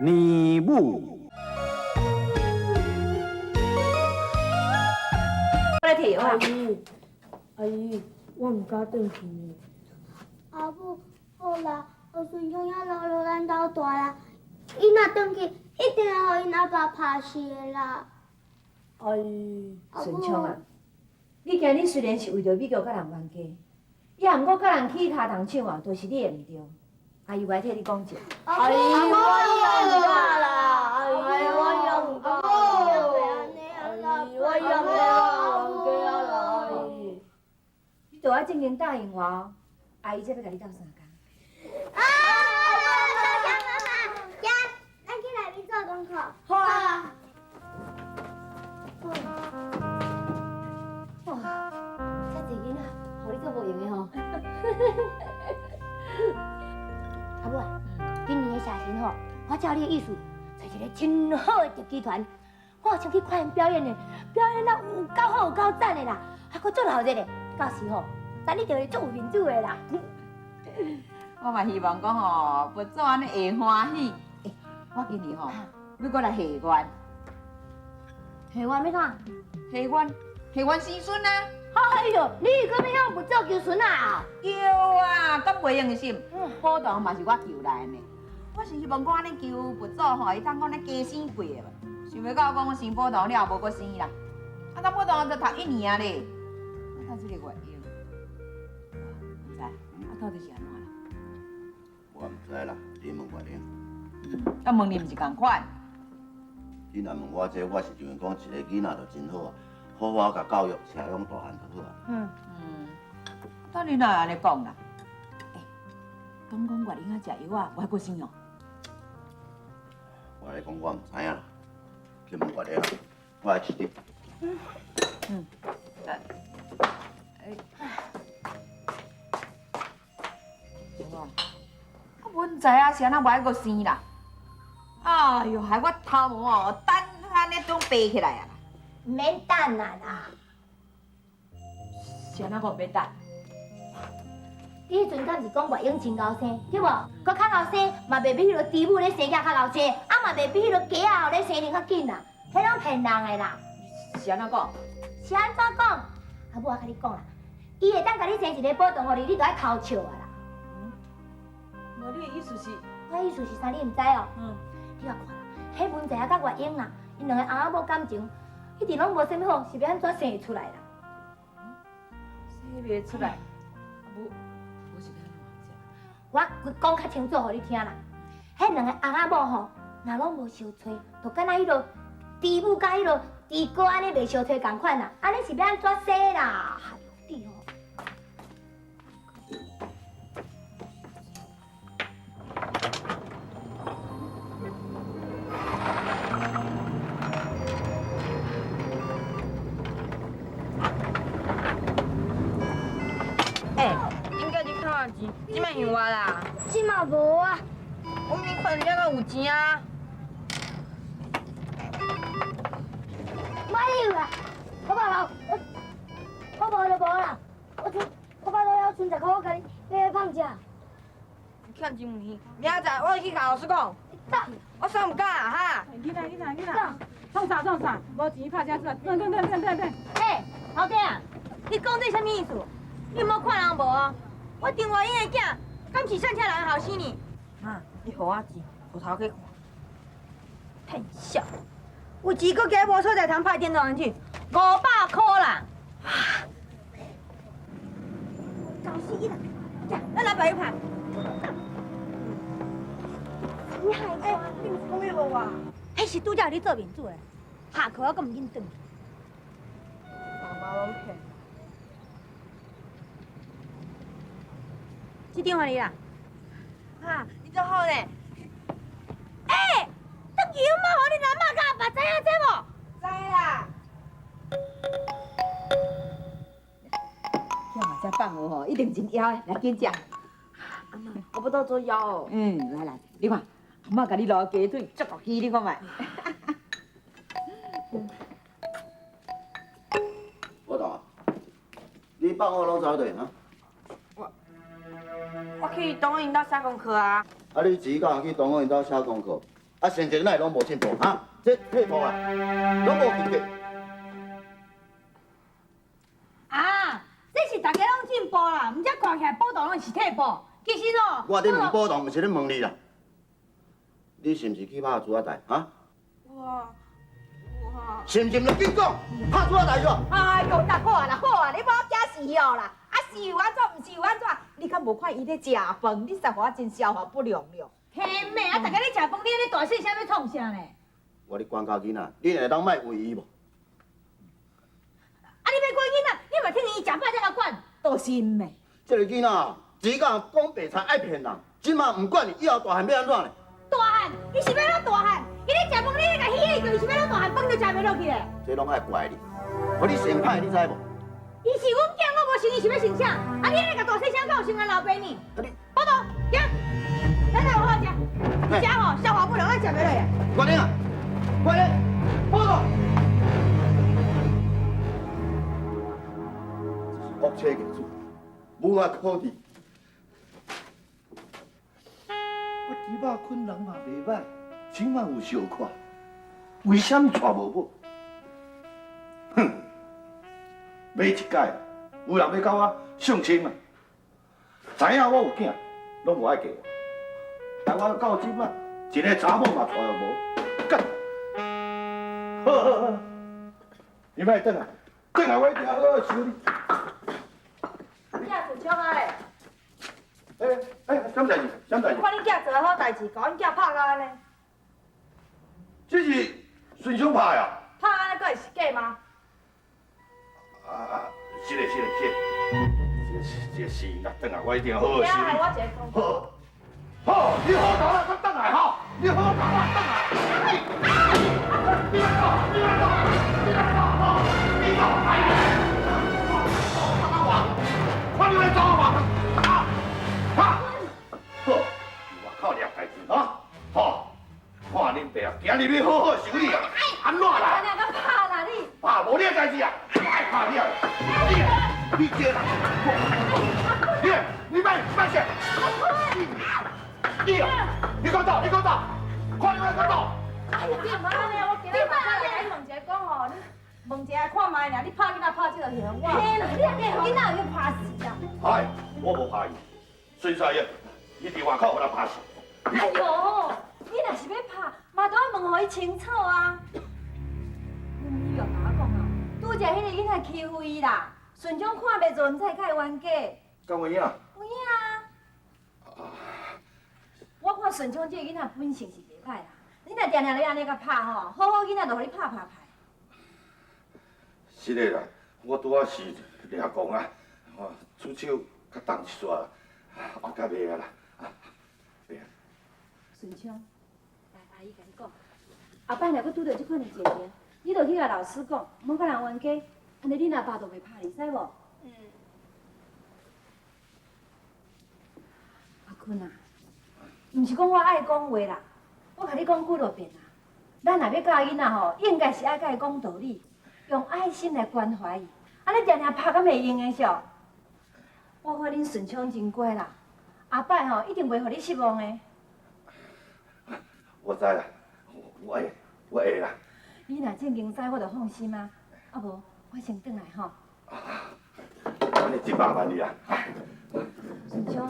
年母。我来摕阿姨，阿姨，我唔敢转去呢。阿母，好啦，我顺昌也留落咱家大啦，伊若转去，一定会互因阿爸拍死的啦。阿姨，顺昌啊，你今日虽然是为着美国甲人冤家，也毋过甲人起骹动手啊，都是你的毋对。阿姨，我来替你讲一下。阿姨，我用过啦，阿姨，我用过。阿姨，我用过啦，阿姨。你都要正经答应我哦，阿姨才要甲你斗3工。妈妈，呀，咱去内面做功课。好啊。哇，遮济囡仔，互你做无用的吼。阿母啊，今年的社庆吼，我照你的意思，找一个真好的特技团，我想去看因表演的，表演了有够好有够赞的啦，还佫足闹热的，到时吼，咱一定会足有面子的啦。我嘛希望讲吼，佛祖安尼会欢喜。我今年吼要过来下愿，下愿要怎？下愿生孙啊！哎呦，你可要向佛祖求孙啊？有啊，敢袂用心。报道嘛是我求来的呢。我是希望我安尼求佛祖吼，伊当讲咧加生贵的嘛。想袂到讲我生报道了，无搁生啦。啊，咱报道才读1年啊咧。我等这个月用。唔知，啊到底是安怎啦？我唔知啦，你问我咧。啊，问你毋是共款。你若问我这，我是认为讲一个囡仔就真好啊，好好甲教育，培养大汉就好啊。等你哪会安尼讲啦？讲月龄仔食药啊，我还搁生哦。我来讲，我唔知影啦，去问我咧啦，我来试你。我唔知啊，是安怎无爱搁生啦？哎哟，害我头毛哦，等安尼拢白起来啊！唔免等啊啦，是安怎讲要等？你迄阵敢是讲月英真高生，对无？搁较后生嘛袂比迄个猪母咧生囝较后生，啊嘛袂比迄个鸡仔后咧生得较紧啦，迄拢骗人的啦。是安怎讲？是安怎讲？阿母，我甲你讲啦，伊会当甲你生一个宝藏互你，你就爱偷笑啊啦。无你的意思是？我意思是啥？你毋知哦？你话看啦，迄文仔甲月英啦，因两个翁仔某感情，一直拢无啥物好，是要安怎生会出来啦？生袂出来。无是要安我讲较清楚互你听啦，迄两个翁仔某吼，若拢无相吹，就敢若迄落猪母甲迄落猪哥安尼袂相吹共款啦，安尼是要安怎生啦？你哦。应该是靠钱，即摆用我啦。即嘛无啊，我明看人家个有钱啊。我有啦，我爸我无就无啦，我爸都要存10块，我甲你买放食。欠钱唔去，明仔载我去甲老师讲。我算唔敢啊哈。你来，创啥？无钱拍车出来，等。嘿，老弟啊，你讲这什么意思？你有冇看人无啊？我郑月英的囝，敢是善车人后生呢？哈，你给我钱，有头去看。骗笑，有钱搁加无所在通派电动人去，500块啦。搞死啦！呀，咱来排一排。你害我！你唔是讲迄无啊？迄是拄则你做面子的，下课我阁唔紧转。爸爸拢骗。这电话你啦。哈，你真好呢。当牛猫互你阿妈甲阿爸知影这无？知啦。叫嘛只放学吼，一定真枵的，来紧食。阿妈，我不到做腰哦。来，你看，阿妈甲你卤鸡腿，足够鸡，你看卖。我懂啊，你放学拢走对啊？我去东英岛写功课啊。啊，你自家去同学因兜写功课，啊，成绩哪会拢无进步啊？这退步啦，拢无进步。啊，这是大家拢进步啦，唔则看起来报道拢是退步。其实哦，我咧问报道，毋是咧问你啦。你是毋是去拍猪仔台啊？我是毋是？就紧讲，拍猪仔台煞？哎呦，大好啊啦，好啊，你无惊死哦啦！啊是又安怎，毋是又安怎？你敢无看伊咧食饭？你煞我真消化不良了。嘿妹啊，大家咧食饭，你咧大细声要创啥呢？我咧管教囡仔，你会当卖为伊无？啊，你要管囡仔，你嘛听伊食饭才甲管，多心的。这个囡仔，只讲讲白菜爱骗人，即马唔管你，以后大汉要安怎呢？大汉，伊是要怎大汉？伊咧食饭，你咧甲稀哩，就是要怎大汉，饭都食袂落去咧。这拢爱怪你，互你先歹，你知无？伊是阮囝，我无想伊是要成啥？啊，你咧甲大细声，敢有伤咱老爸呢？啊你，报道，行，咱来有好食，伊食吼消化不良，咱食袂落呀。快点啊！快点，报道！恶车业主，无法可治。我猪肉困人嘛袂歹，起码有小看，为什么娶无某？哼！买一届，有人要甲我相亲啊！知影我有囝，拢无爱嫁。但我到即摆，一个查某嘛娶无，干！好好好，你莫转来，转来我一定好好修你。你也顺枪啊嘞！什么代志？什么代志？看你囝做好代志，甲阮囝拍到安尼，这是顺昌拍呀！拍安尼佫会是假吗？是嘞是嘞是。这是啦，转来我一定好好修你。惊害我一个公好，好，你好搞啦，转来哈！你好搞啦，转来。你来搞，你来搞，你来搞，好，你搞，哎呀！看你来找我嘛！啊！好，我靠俩代志啊！好，看恁爸啊，今日要好好修理啊！安怎啦？你个拍啦你！怕无你的代志啊！爱怕你啊！你这啦！你别写！你啊！你给我走！你给我走！快点给我走！你唔安尼，我今日拍来甲你问一下讲吼，你问一下看卖俩，你拍囡仔拍这个行我？嘿啦，你啊计囡仔要拍死啊！哎，我无怕伊，孙少爷，伊伫外口互人拍死。哎呦，你若是要拍，嘛都要问互伊清楚啊。阮女又甲我讲啊，拄则迄个囡仔欺负伊啦，顺昌看袂准，才甲伊冤家。干有影？有影啊！我看顺昌这个囡仔本性是袂歹啦，你若定定咧安尼甲拍吼，好好囡仔就互你拍拍拍。是的啦，我拄仔是掠讲啊，出手较重一撮，后甲袂啊啦。顺昌，来阿姨甲你讲，后摆若搁拄到这款的情形，你就去甲老师讲，莫甲人冤家，安尼你若爸就袂拍你，使无？阿坤啊，毋是讲我爱讲话啦，我甲你讲几多遍啦。咱若要教囡仔吼，应该是爱甲伊讲道理，用爱心来关怀伊，安尼定定拍甲袂用的笑。我看恁顺昌真乖啦，后摆吼一定袂互你失望的。我知啦，我会啦。你若正经知，我就放心啊。啊无，我先转来吼。你真麻烦你啊！顺昌，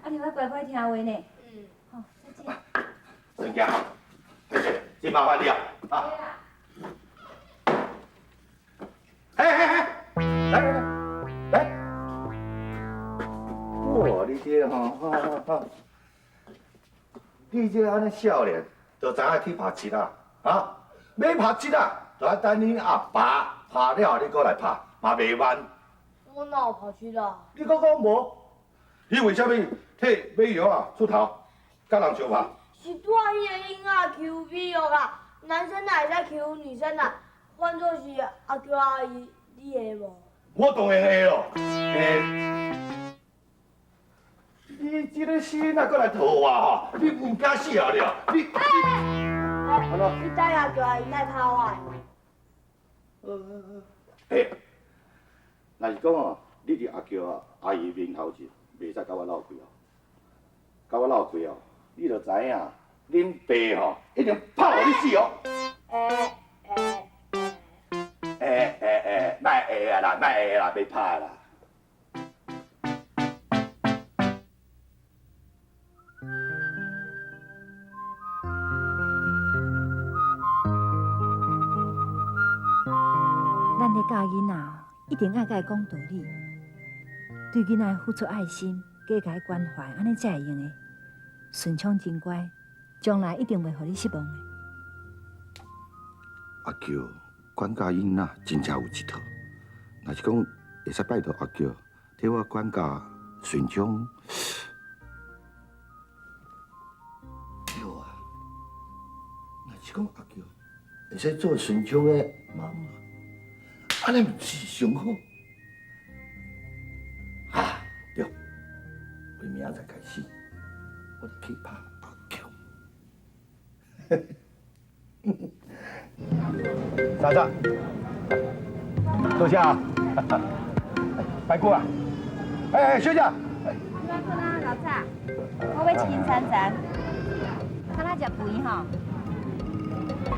啊你要乖乖听话呢。好，再见。孙家，真麻烦你啊！啊。来，哇，你这吼，你这安尼少年，就知影去拍七啊？啊，要拍七啊，就要等你阿爸拍了，你过来拍，嘛袂慢。我哪有跑去啦？你讲无？你为什么替美瑶啊出头，甲人相拍？是拄啊，迄个婴儿 Q B 哦啦，男生哪会使 Q 女生啦？换作是阿娇阿姨，你会无？我当然会咯，你这个死哪过来讨我吼？你唔敢死啊了？你安怎？你带阿娇阿姨来讨我？若是讲哦，你伫阿娇阿姨面头前，袂使甲我闹开哦，甲我闹开哦，你就知影，恁爸吼一定拍互你死哦。卖会啊啦，卖会啦，别拍啦。咱咧教囡仔哦，一定爱甲伊讲道理，对囡仔付出爱心，加甲伊关怀，安尼才会用的。顺昌真乖，将来一定袂互你失望的。阿舅管教囡仔真正有一套，若是讲会使拜托阿舅替我管教顺昌。对啊，若是讲阿舅会使做顺昌的妈妈，安尼毋是上好？啊，对，为明仔载开始，我就去拍阿舅。嫂子，坐下啊。白姑啊，休假。你要困啊，老蔡？我要一斤3层，敢若食肥吼？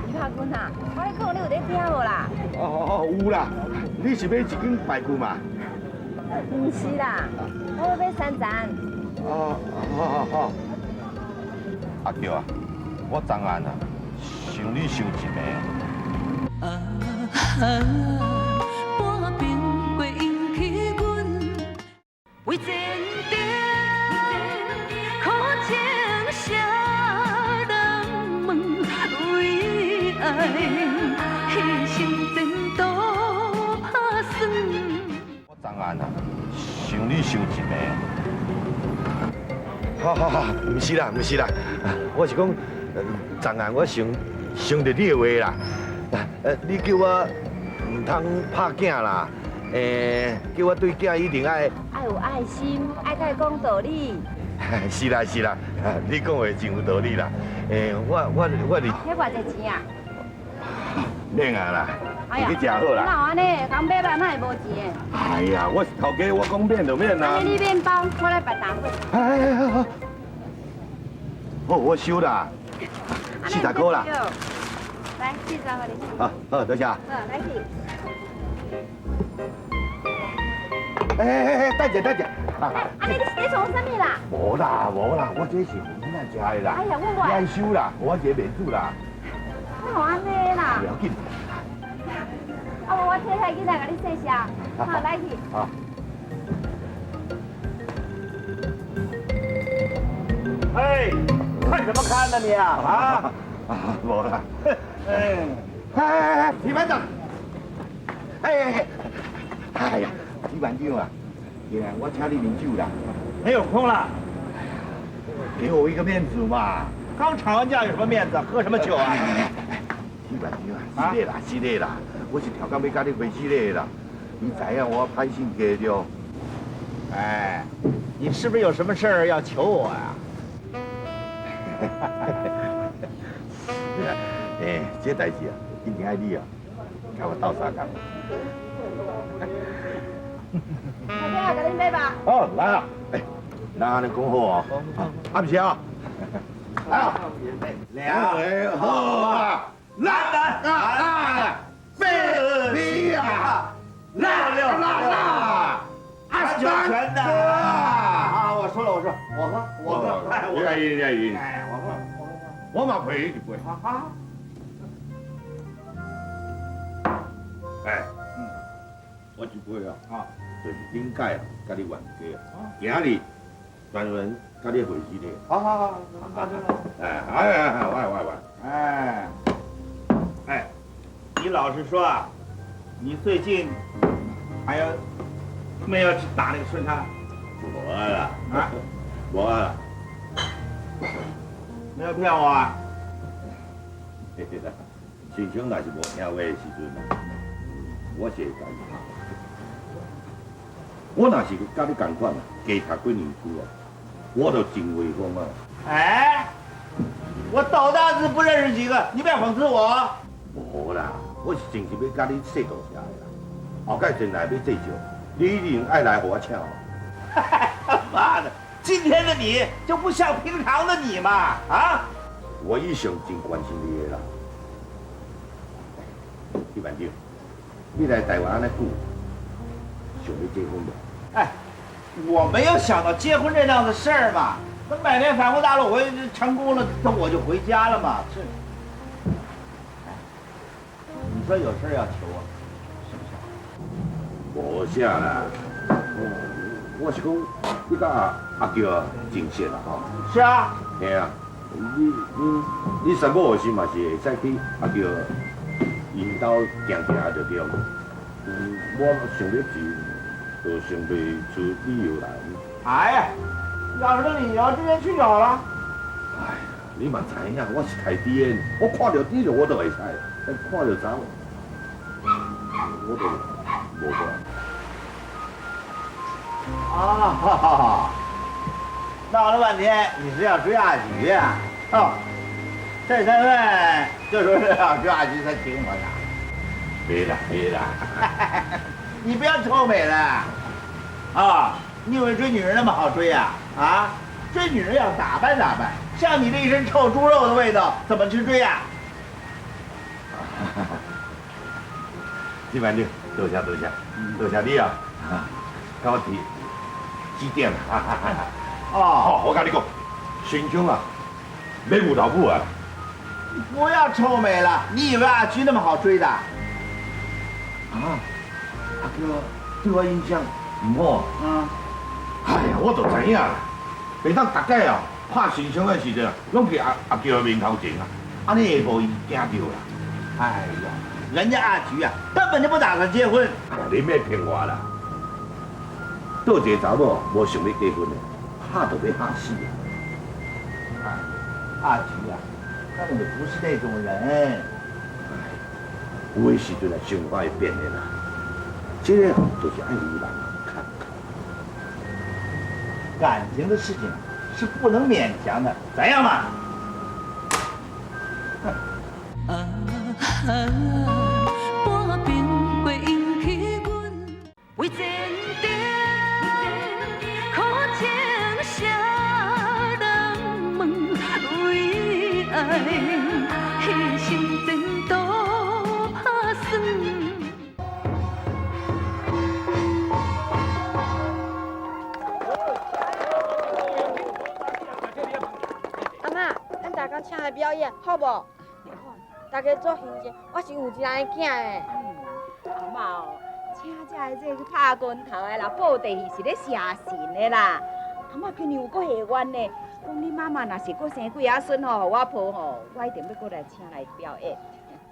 李拍君啊，我咧讲你有咧听无啦？有啦，你是要一斤白姑嘛？唔是啦，我要买3层。好。阿舅啊，我昨暗啊，想你想一暝。半边过引起阮为前程苦情写人问，为爱牺牲前途打算。我昨暗啊，想你想一暝。好，唔是啦，我是讲，昨暗我想着你的话啦。你叫我唔通拍囝啦，叫我对囝一定爱有爱心，爱甲伊讲道理。是啦，你讲话真有道理啦。我哩。迄偌济钱啊？领啊啦，你去食好啦。哪有安尼？刚买吧，哪会无钱？哎呀，我是头家，我讲免就免啦。安尼你面包，我来办单费。好，我收啦，40块啦。来，40块你。好，多谢。好，来去。等者。安尼你创啥物啦？无啦，我这是囡仔食的啦。哎呀，我你爱收啦，我这面子啦。哪有安尼啦？不要紧。我摕下囡仔甲你洗洗。好，来去。好。看什么看呢你啊？无啦。提班长。哎呀，提班长啊，我请你饮酒啦。没有空了，给我一个面子嘛。刚吵完架有什么面子？喝什么酒啊？提班长啊，是的啦，我是调工要跟你回去的啦。你知影我歹性格着。哎，你是不是有什么事儿要求我呀？这代志啊，一定爱你啊，跟我斗相共。大家甲恁买吧。好，来啊！咱安尼讲好哦。暗时啊。2好啊！来，飞呀！来！全的。啊，我说，我喝。愿意。哎，我喝。我嘛陪一杯。好。我一杯啊，就是顶届啊，甲你冤家啊，今日专门甲你回去的。好，哎，你老实说啊，你最近还有没有去打那个顺昌？无啦，啊，无啦，没有骗我啊？顺昌若是无听话的时阵啊，我是会甲伊拍。我若是甲你同款啊，加读几年书啊，我就真威风啊！哎，我斗大字不认识几个，你不要讽刺我。无啦，我是真是要甲你说道谢的啦。后盖进来要祭酒，你一定爱来和我请我。妈的，今天的你就不像平常的你嘛！啊！我一向真关心你的啦。李万长，你来台湾安尼久，想要结婚无？哎，我没有想到结婚这样的事儿嘛。等买年返回大陆，我成功了，那我就回家了嘛。是。哎，你说有事要求我，是不是？无啥啦，我是讲你甲阿娇真熟啦吼。是啊。嘿啊，你三母有时嘛是会使去阿娇因兜行行就对了。我想要去，就想不出理由来。哎呀，要是理由，直接去找了。哎呀，你嘛知影，我是台电，我看到你了我就会使，但看到走，我就无法。啊哈哈！闹了半天，你是要追阿菊呀？哦，这身份就说是要追阿菊才请我的。没啦没啦，你不要臭美了啊！你以为追女人那么好追呀？啊，追女人要打扮打扮，像你这一身臭猪肉的味道，怎么去追呀？李万长，多谢多谢，多谢你啊！甲我提指点啊！哦，我甲你讲，新疆啊，要有老母啊！不要臭美了，你以为阿菊那么好追的？啊，阿娇对我印象唔好。哎呀，我就知影啦，袂当大概啊拍新疆的时阵，拢去阿娇的面头前啊，安尼会无伊惊到啦。哎呀，人家阿菊啊，根本就不打算结婚。哎呀，你莫骗我啦！倒一个查某无想要结婚的，怕就要怕死啊！哎，阿菊啊，根本就不是那种人。有的时阵啊，想法会变的啦。这个就是爱有人看。感情的事情是不能勉强的，怎样嘛？半边过引起阮为前程苦情谁人问？为爱牺牲前途打算。阿嬷，咱大家请来表演，好无？大家做形象，我是有一个囝的。阿嬷哦，请这个这去拍拳头的啦，布袋戏是咧写神的啦。阿嬷今年有搁下愿呢，讲你妈妈若是搁生几仔孙吼，我抱吼，我一定要搁来请来表演。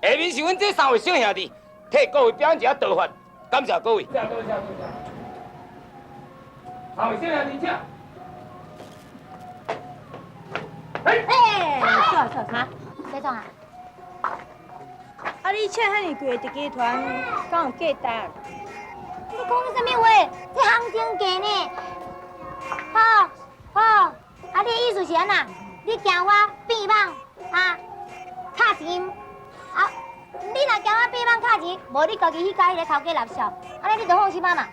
下面是阮这3位小兄弟替各位表演一下道法，感谢各位。多谢多谢多谢。3位小兄弟请。坐，哈，谁创啊？啊，你请遐尼贵的集团，敢有价值？你讲什么话？这行情价呢？好，啊，你的意思是安那？你惊我变网啊？卡钱啊？你若惊我变网卡钱，无你家己去甲迄个头家纳销，安尼你就放心啊嘛。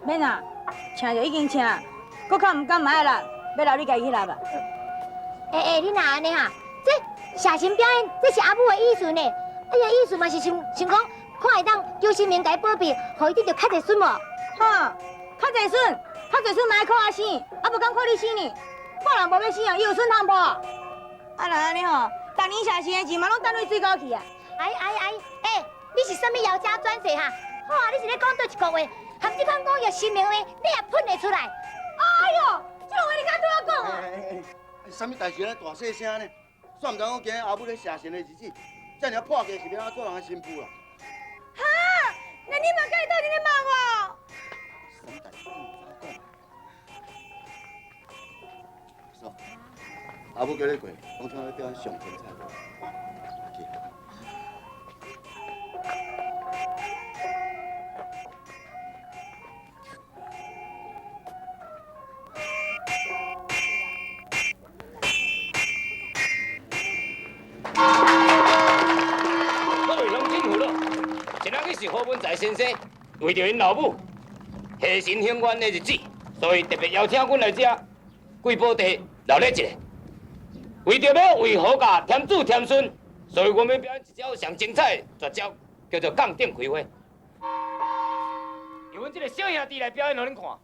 免啊，请就已经请，搁较唔敢买啦，要留你家己去纳吧。你若安尼哈，这写神表演，这是阿母的意思呢。哎呀，意思嘛是想讲，看会当求神明家保庇，互伊得到较侪孙无？哈，较侪孙买靠我生，啊无敢靠你生呢。我若无要生啊，伊有孙通无？啊若安尼吼，逐年写神的钱嘛拢等你水沟去啊。你是什么妖精转世哈？好啊，你是咧讲倒一句话，含这款讲有神明的话，你也喷得出来。哎哟，这话你敢对我讲啊？什么代志咧大细声呢？算唔知我今日阿母咧写神的日子，遮尔破格是要安做人的新妇啦？哈，那你嘛该到底咧骂我？什么代志唔知讲？说，阿母叫你过，讲像要叫咱上天菜。去。是何文才先生为着因老母下神兴愿的日子，所以特别邀请阮来遮贵宝地留咧一下。为着要为好家添子添孙，所以我们表演一招上精彩的绝招，叫做杠顶开花。由阮这个小兄弟来表演，互恁看。